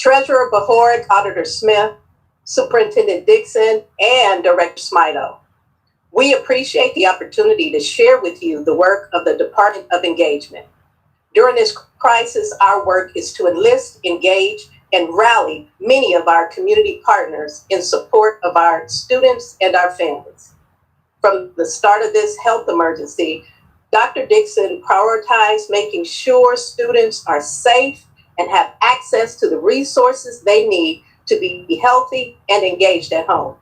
Treasurer Bahoric, Auditor Smith, Superintendent Dixon, and Director Smito. We appreciate the opportunity to share with you the work of the Department of Engagement. During this crisis, our work is to enlist, engage, and rally many of our community partners in support of our students and our families. From the start of this health emergency, Dr. Dixon prioritized making sure students are safe and have access to the resources they need to be healthy and engaged at home.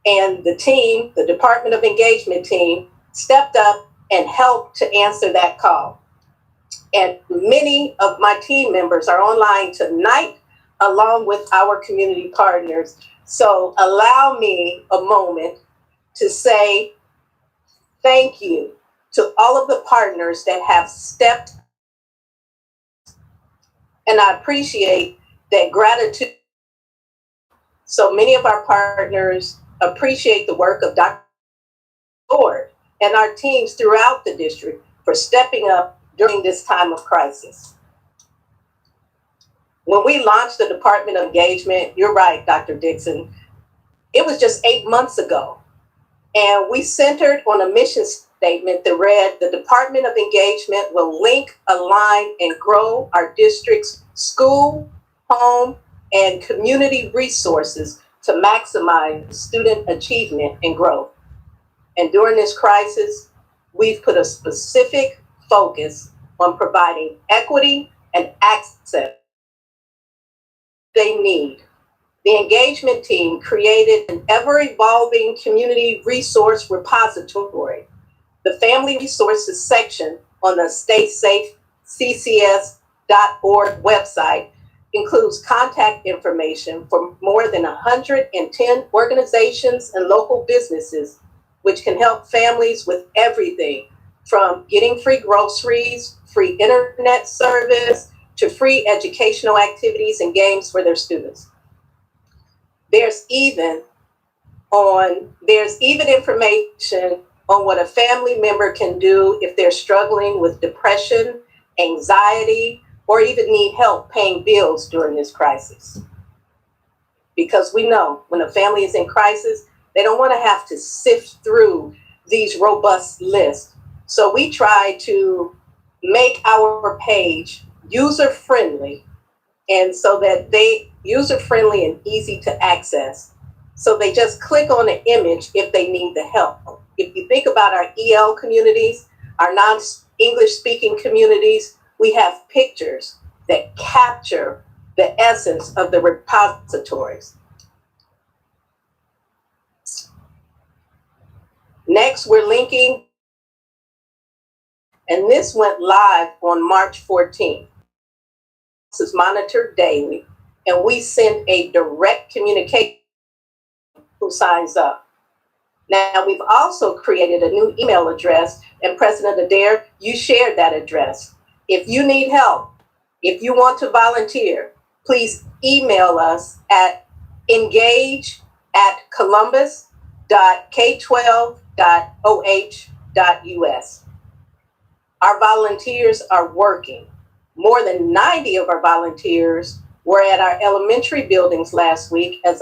And the team, the Department of Engagement team, stepped up and helped to answer that call. And many of my team members are online tonight, along with our community partners. So allow me a moment to say thank you to all of the partners that have stepped, and I appreciate that gratitude. So many of our partners appreciate the work of Dr. Ford and our teams throughout the district for stepping up during this time of crisis. When we launched the Department of Engagement, you're right, Dr. Dixon, it was just 8 months ago. And we centered on a mission statement that read, the Department of Engagement will link, align, and grow our district's school, home, and community resources to maximize student achievement and growth. And during this crisis, we've put a specific focus on providing equity and access they need. The engagement team created an ever-evolving community resource repository. The Family Resources section on the StaySafeCCS.org website includes contact information for more than 110 organizations and local businesses, which can help families with everything from getting free groceries, free internet service, to free educational activities and games for their students. There's even information on what a family member can do if they're struggling with depression, anxiety, or even need help paying bills during this crisis. Because we know when a family is in crisis, they don't want to have to sift through these robust lists. So we try to make our page user-friendly, and so that they user-friendly and easy to access. So they just click on the image if they need the help. If you think about our EL communities, our non-English speaking communities, we have pictures that capture the essence of the repositories. Next, we're linking, and this went live on March 14th. This is monitored daily, and we send a direct communication who signs up. Now, we've also created a new email address, and President Adair, you shared that address. If you need help, if you want to volunteer, please email us at engage@columbus.k12.oh.us. Our volunteers are working. More than 90 of our volunteers were at our elementary buildings last week as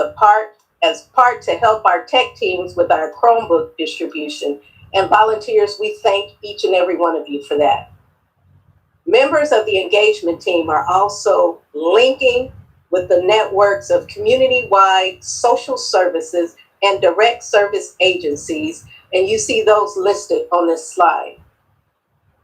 part to help our tech teams with our Chromebook distribution. And volunteers, we thank each and every one of you for that. Members of the engagement team are also linking with the networks of community-wide social services and direct service agencies, and you see those listed on this slide.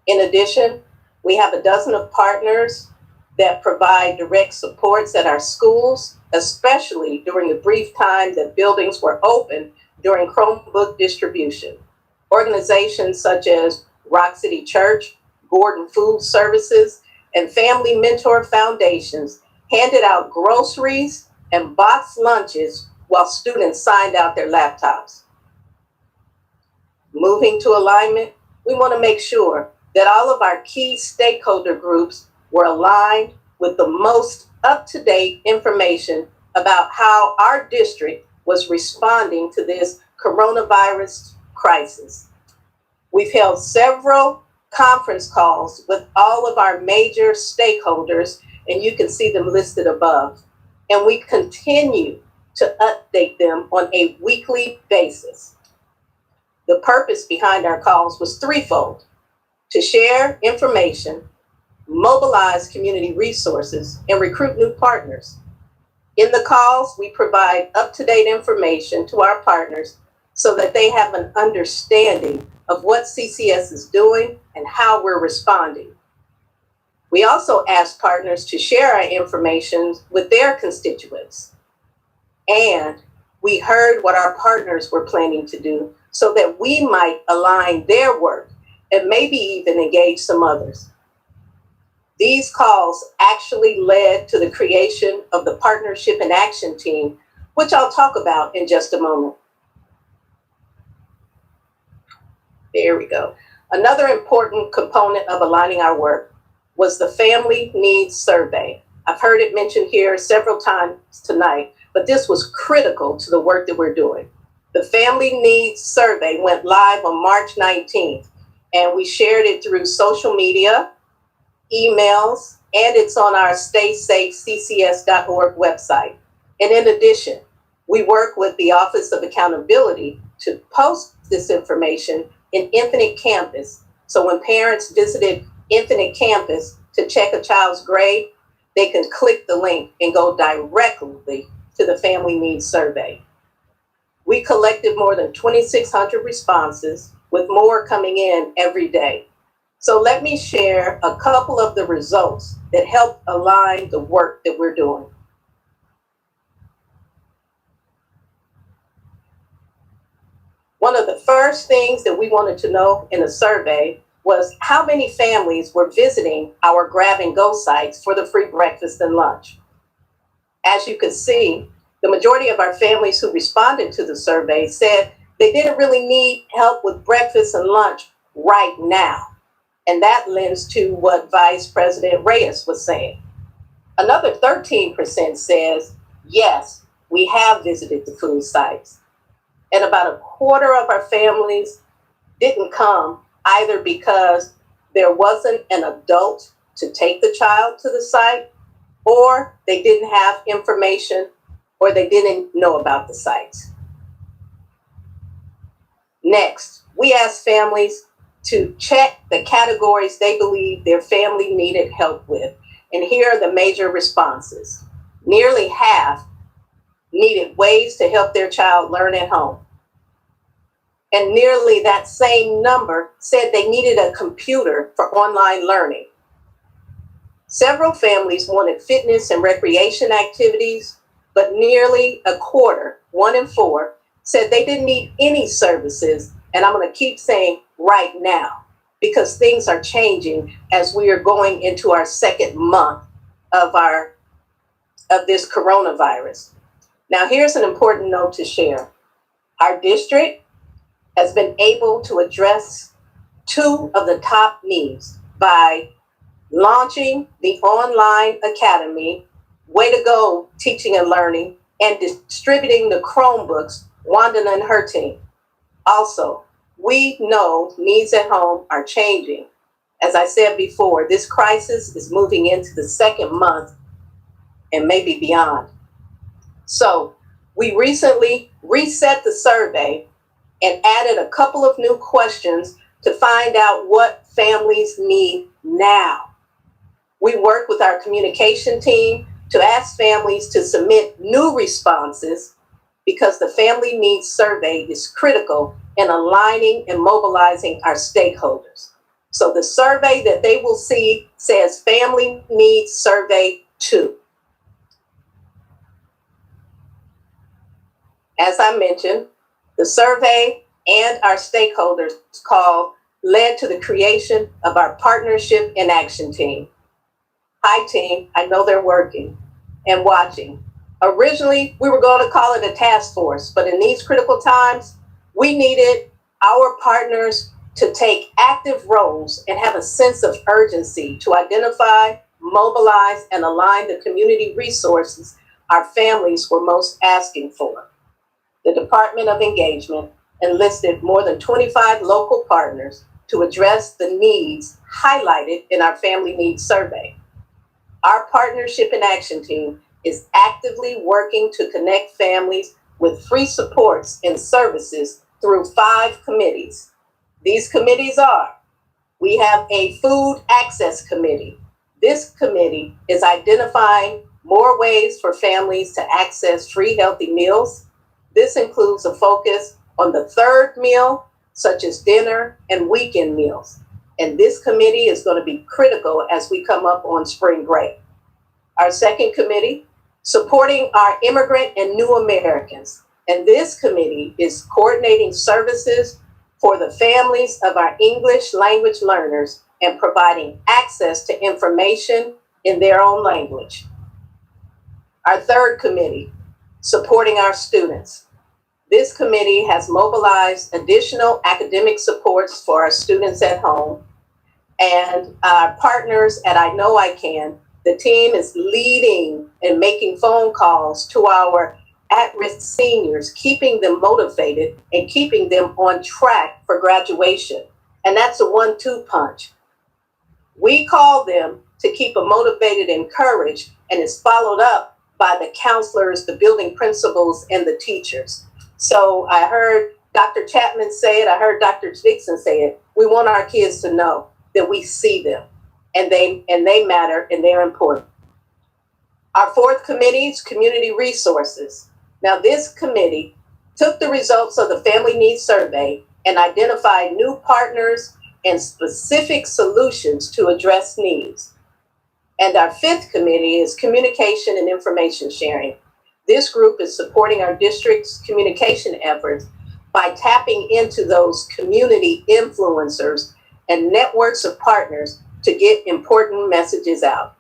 In addition, we have a dozen of partners that provide direct supports at our schools, especially during the brief time that buildings were open during Chromebook distribution. Organizations such as Rock City Church, Gordon Food Services, and Family Mentor Foundations handed out groceries and boxed lunches while students signed out their laptops. Moving to alignment, we want to make sure that all of our key stakeholder groups were aligned with the most up-to-date information about how our district was responding to this coronavirus crisis. We've held several conference calls with all of our major stakeholders, and you can see them listed above. And we continue to update them on a weekly basis. The purpose behind our calls was threefold: to share information, mobilize community resources, and recruit new partners. In the calls, we provide up-to-date information to our partners so that they have an understanding of what CCS is doing and how we're responding. We also ask partners to share our information with their constituents. And we heard what our partners were planning to do so that we might align their work and maybe even engage some others. These calls actually led to the creation of the Partnership and Action Team, which I'll talk about in just a moment. There we go. Another important component of aligning our work was the Family Needs Survey. I've heard it mentioned here several times tonight, but this was critical to the work that we're doing. The Family Needs Survey went live on March 19th, and we shared it through social media, emails, and it's on our staysafeccs.org website. And in addition, we work with the Office of Accountability to post this information in Infinite Campus. So when parents visited Infinite Campus to check a child's grade, they can click the link and go directly to the Family Needs Survey. We collected more than 2,600 responses, with more coming in every day. So let me share a couple of the results that help align the work that we're doing. One of the first things that we wanted to know in a survey was how many families were visiting our grab and go sites for the free breakfast and lunch. As you can see, the majority of our families who responded to the survey said they didn't really need help with breakfast and lunch right now. And that lends to what Vice President Reyes was saying. Another 13% says, yes, we have visited the food sites. And about a quarter of our families didn't come either because there wasn't an adult to take the child to the site, or they didn't have information, or they didn't know about the sites. Next, we asked families to check the categories they believe their family needed help with. And here are the major responses. Nearly half needed ways to help their child learn at home. And nearly that same number said they needed a computer for online learning. Several families wanted fitness and recreation activities, but nearly a quarter, 1 in 4, said they didn't need any services. And I'm going to keep saying right now, because things are changing as we are going into our second month of this coronavirus. Now, here's an important note to share. Our district has been able to address 2 of the top needs by launching the online academy, Way to Go Teaching and Learning, and distributing the Chromebooks, Wanda and her team. Also, we know needs at home are changing. As I said before, this crisis is moving into the second month and maybe beyond. So we recently reset the survey and added a couple of new questions to find out what families need now. We work with our communication team to ask families to submit new responses because the Family Needs Survey is critical in aligning and mobilizing our stakeholders. So the survey that they will see says Family Needs Survey 2. As I mentioned, the survey and our stakeholders call led to the creation of our Partnership and Action Team. Hi, team. I know they're working and watching. Originally, we were going to call it a task force, but in these critical times, we needed our partners to take active roles and have a sense of urgency to identify, mobilize, and align the community resources our families were most asking for. The Department of Engagement enlisted more than 25 local partners to address the needs highlighted in our Family Needs Survey. Our Partnership in Action team is actively working to connect families with free supports and services through 5 committees. These committees are: we have a Food Access Committee. This committee is identifying more ways for families to access free healthy meals. This includes a focus on the third meal, such as dinner and weekend meals. And this committee is going to be critical as we come up on spring break. Our second committee, supporting our immigrant and new Americans. And this committee is coordinating services for the families of our English language learners and providing access to information in their own language. Our third committee, supporting our students. This committee has mobilized additional academic supports for our students at home, and our partners at I Know I Can. The team is leading and making phone calls to our at-risk seniors, keeping them motivated and keeping them on track for graduation. And that's a 1-2 punch. We call them to keep them motivated and encouraged, and it's followed up by the counselors, the building principals, and the teachers. So I heard Dr. Chapman say it, I heard Dr. Dixon say it. We want our kids to know that we see them, and they matter, and they're important. Our fourth committee is Community Resources. Now, this committee took the results of the Family Needs Survey and identified new partners and specific solutions to address needs. And our fifth committee is Communication and Information Sharing. This group is supporting our district's communication efforts by tapping into those community influencers and networks of partners to get important messages out.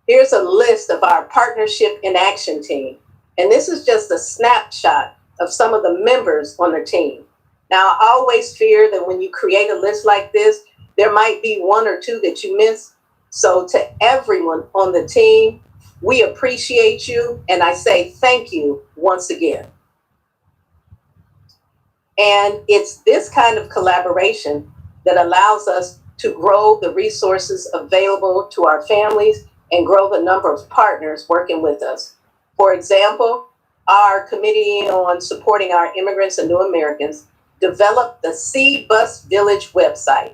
Here's a list of our Partnership in Action team. And this is just a snapshot of some of the members on the team. Now, I always fear that when you create a list like this, there might be 1 or 2 that you miss. So to everyone on the team, we appreciate you, and I say thank you once again. And it's this kind of collaboration that allows us to grow the resources available to our families and grow the number of partners working with us. For example, our Committee on Supporting Our Immigrants and New Americans developed the C-Bus Village website.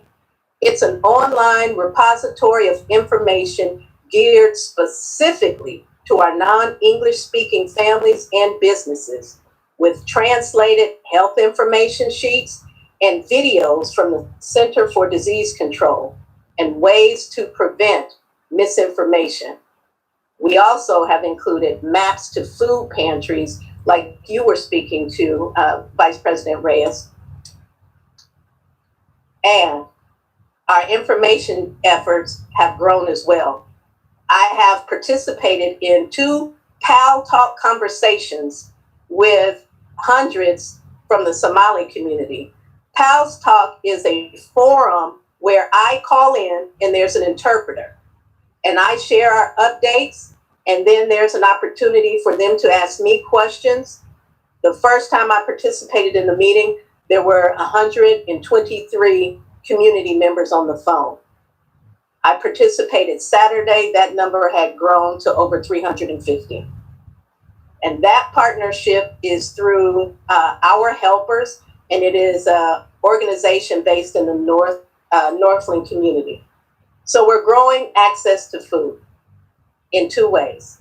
It's an online repository of information geared specifically to our non-English speaking families and businesses, with translated health information sheets and videos from the Center for Disease Control and ways to prevent misinformation. We also have included maps to food pantries, like you were speaking to, Vice President Reyes. And our information efforts have grown as well. I have participated in 2 Pal Talk conversations with hundreds from the Somali community. Pals Talk is a forum where I call in and there's an interpreter, and I share our updates, and then there's an opportunity for them to ask me questions. The first time I participated in the meeting, there were 123 community members on the phone. I participated Saturday, that number had grown to over 350. And that partnership is through our helpers, and it is an organization based in the Northland community. So we're growing access to food in 2 ways.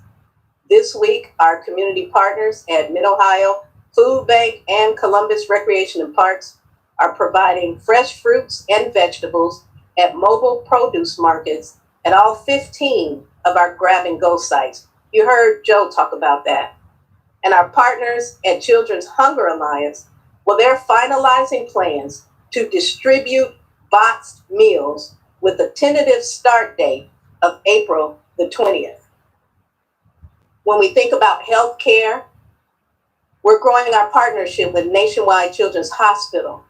This week, our community partners at Mid-Ohio Food Bank and Columbus Recreation and Parks are providing fresh fruits and vegetables at mobile produce markets at all 15 of our grab and go sites. You heard Joe talk about that. And our partners at Children's Hunger Alliance, well, they're finalizing plans to distribute boxed meals with a tentative start date of April the 20th. When we think about healthcare, we're growing our partnership with Nationwide Children's Hospital,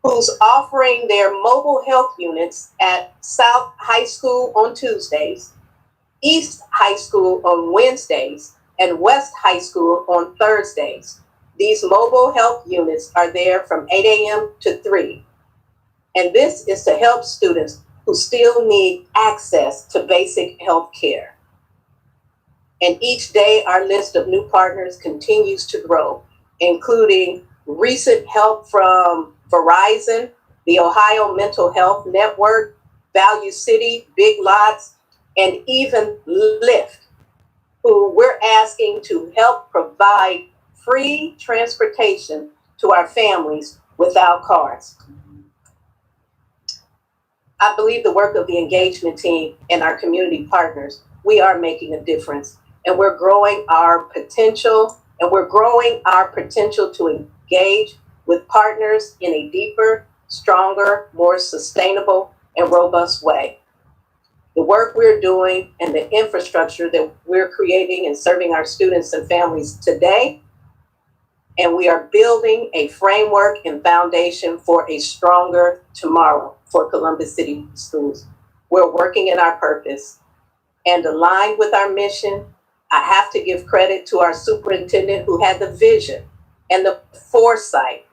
who's offering their mobile health units at South High School on Tuesdays, East High School on Wednesdays, and West High School on Thursdays. These mobile health units are there from 8 a.m. to 3. And this is to help students who still need access to basic health care. And each day, our list of new partners continues to grow, including recent help from Verizon, the Ohio Mental Health Network, Value City, Big Lots, and even Lyft, who we're asking to help provide free transportation to our families without cars. I believe the work of the engagement team and our community partners, we are making a difference, and we're growing our potential, to engage with partners in a deeper, stronger, more sustainable, and robust way. The work we're doing and the infrastructure that we're creating and serving our students and families today, and we are building a framework and foundation for a stronger tomorrow for Columbus City Schools. We're working in our purpose and aligned with our mission. I have to give credit to our superintendent who had the vision and the foresight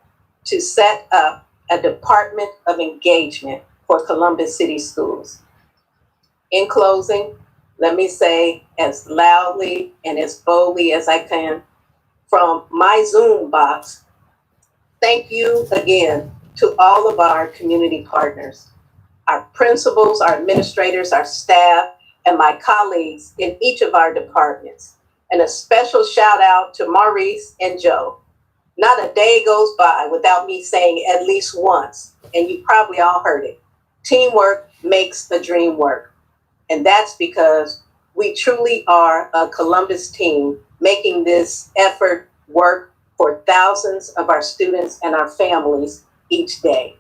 to set up a Department of Engagement for Columbus City Schools. In closing, let me say as loudly and as boldly as I can from my Zoom box, thank you again to all of our community partners, our principals, our administrators, our staff, and my colleagues in each of our departments. And a special shout out to Maurice and Joe. Not a day goes by without me saying at least once, and you probably all heard it, teamwork makes the dream work. And that's because we truly are a Columbus team making this effort work for thousands of our students and our families each day.